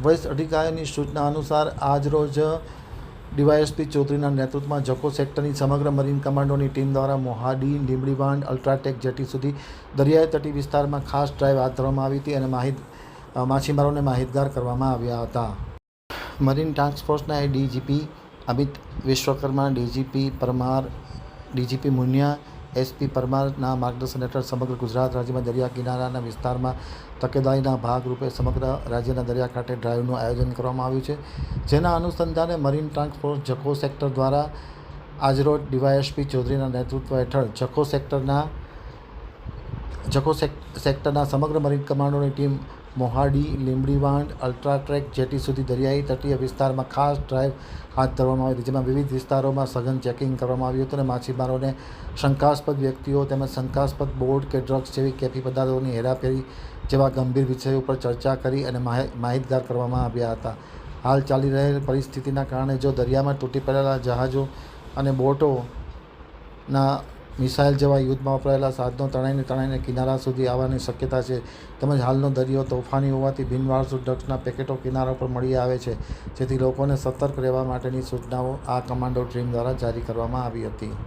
વરિષ્ઠ અધિકારીની સૂચના અનુસાર આજરોજ ડીવાયએસપી ચૌધરીના નેતૃત્વમાં જખો સેક્ટરની સમગ્ર મરીન કમાન્ડોની ટીમ દ્વારા મોહાડી લીંબડીવાંઢ અલ્ટ્રાટેક જેટી સુધી દરિયાઈ તટી વિસ્તારમાં ખાસ ડ્રાઈવ હાથ ધરવામાં આવી હતી અને માછીમારોને માહિતગાર કરવામાં આવ્યા હતા. મરીન ટાસ્ક ફોર્સના DGP Amit Vishwakarma, DGP Parmar, DGP Muniya, SP પરમારના માર્ગદર્શન હેઠળ સમગ્ર ગુજરાત રાજ્યમાં દરિયા કિનારાના વિસ્તારમાં તકેદારીના ભાગરૂપે સમગ્ર રાજ્યના દરિયાકાંઠે ડ્રાઈવનું આયોજન કરવામાં આવ્યું છે. જેના અનુસંધાને marine task force Jakhau sector દ્વારા આજરોજ ડીવાયએસપી ચૌધરીના નેતૃત્વ હેઠળ જખો સેક્ટરના સમગ્ર મરીન કમાન્ડોની ટીમ મોહાડી લીંબડીવાંઢ અલ્ટ્રાટ્રેક જેટી સુધી દરિયાઈ તટીય વિસ્તારમાં ખાસ ડ્રાઈવ હાથ ધરવામાં આવી હતી. જેમાં વિવિધ વિસ્તારોમાં સઘન ચેકિંગ કરવામાં આવ્યું હતું અને માછીમારોને શંકાસ્પદ વ્યક્તિઓ તેમજ શંકાસ્પદ બોટ કે ડ્રગ્સ જેવી કેફી પદાર્થોની હેરાફેરી જેવા ગંભીર વિષયો ઉપર ચર્ચા કરી અને માહિતગાર કરવામાં આવ્યા હતા. હાલ ચાલી રહેલ પરિસ્થિતિના કારણે જો દરિયામાં તૂટી પડેલા જહાજો અને બોટોના મિસાઇલ જેવા યુદ્ધમાં વપરાયેલા સાધનો તણાઈને કિનારા સુધી આવવાની શક્યતા છે. તેમજ હાલનો દરિયો તોફાની હોવાથી બિનવારસુ ડ્રગ્સના પેકેટો કિનારા પર મળી આવે છે, જેથી લોકોને સતર્ક રહેવા માટેની સૂચનાઓ આ કમાન્ડો ટીમ દ્વારા જારી કરવામાં આવી હતી.